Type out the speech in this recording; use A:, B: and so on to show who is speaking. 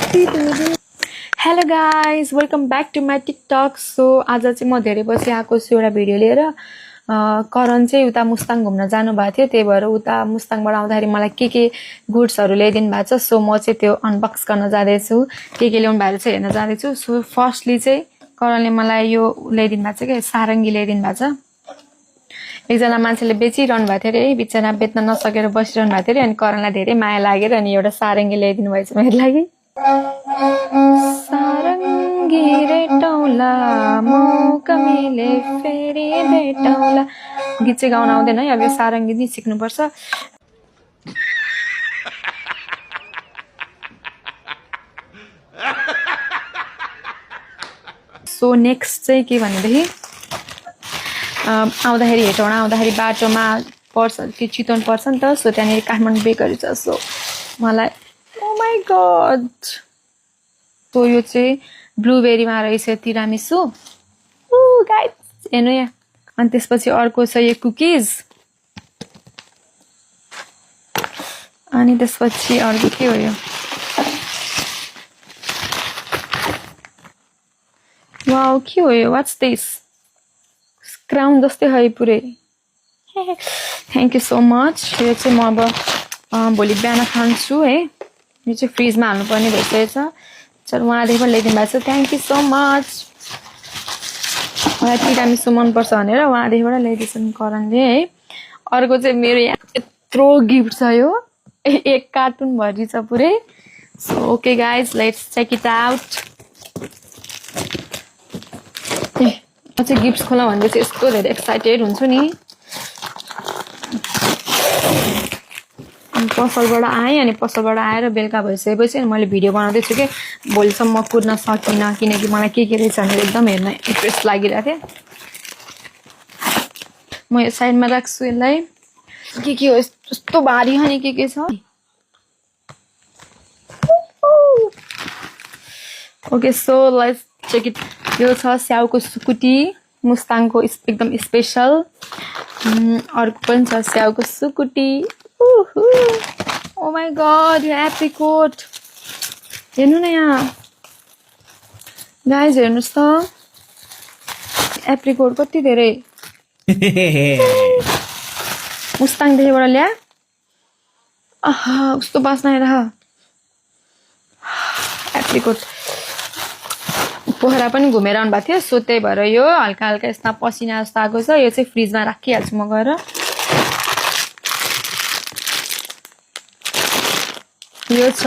A: Hello guys welcome back to my TikTok. So आज चाहिँ म धेरै पछि आएको छु एउटा भिडियो लिएर। करण चाहिँ उता मुस्ताङ घुम्न जानुभएको थियो, त्यही भएर उता मुस्ताङबाट आउँदाखेरि मलाई के गुड्सहरू ल्याइदिनु भएको छ। सो म चाहिँ त्यो अनबक्स गर्न जाँदैछु, के ल्याउनु भएको छ हेर्न जाँदैछु। सो फर्स्टली चाहिँ करणले मलाई यो ल्याइदिनु भएको छ, क्या सारङ्गी ल्याइदिनु भएको छ। एकजना मान्छेले बेचिरहनु भएको थियो अरे, बिचरा बेच्न नसकेर बसिरहनु भएको थियो अरे, अनि करणलाई धेरै माया लागेर अनि एउटा सारङ्गी ल्याइदिनु भएछ मेरो लागि। सारङ्गी रेटौला मौका मिले फेरि भेटौला। गीत चाहिँ गाउन आउँदैन है, अब यो सारङ्गी चाहिँ सिक्नुपर्छ। सो नेक्स्ट चाहिँ के भनेदेखि आउँदाखेरि हेटौँडा आउँदाखेरि बाटोमा पर्छ कि चितवन पर्छ नि त। सो त्यहाँनिर काठमाडौँ बेकरी छ। सो मलाई ओ माई गड, सो यो चाहिँ ब्लुबेरीमा रहेछ तिरामिसु। गाइस हेर्नु यहाँ। अनि त्यसपछि अर्को छ यो कुकिज। अनि त्यसपछि अर्को के हो यो, वाउ के हो यो, वाट्स दिस, क्राउन जस्तै है पुरै। Thank you so much. यो चाहिँ म अब भोलि बिहान खान्छु है। यो चाहिँ फ्रिजमा हाल्नुपर्ने भइसकेको छ। चल उहाँदेखि पनि ल्याइदिनु भएको छ, थ्याङ्क यू सो मच। मलाई तिरामिसु मनपर्छ भनेर उहाँदेखिबाट ल्याइदिएछन् करणले है। अर्को चाहिँ मेरो यहाँ यत्रो गिफ्ट छ, यो एक कार्टुन भरि छ पुरै। So okay guys let's check it out. म चाहिँ गिफ्ट खोला भन्दै चाहिँ यस्तो धेरै एक्साइटेड हुन्छु नि। अनि पसलबाट आएँ, अनि पसलबाट आएर बेलुका भइसकेपछि मैले भिडियो बनाउँदैछु कि भोलिसम्म म कुद्न सकिनँ, किनकि मलाई के रहेछ भनेर एकदम हेर्न इन्ट्रेस्ट लागिरहेको थियो। म यो साइडमा राख्छु यसलाई। के हो यस्तो भारी खाने के छ। Okay so let's check it. यो छ स्याउको सुकुटी, मुस्ताङको एकदम स्पेसल। अर्को पनि छ स्याउको सुकुटी। ओ माई गड, यो एप्रिकोट हेर्नु न यहाँ गाइज, हेर्नुहोस् त एप्रिकोट कति धेरै। मुस्ताङदेखिबाट ल्या, कस्तो बास्ना आइरह। एप्रिकोट पोखरा पनि घुमेर आउनु भएको थियो, सो त्यही भएर यो हल्का हल्का यस्ता पसिना जस्तो आएको छ। यो चाहिँ फ्रिजमा राखिहाल्छु म गएर। यो छ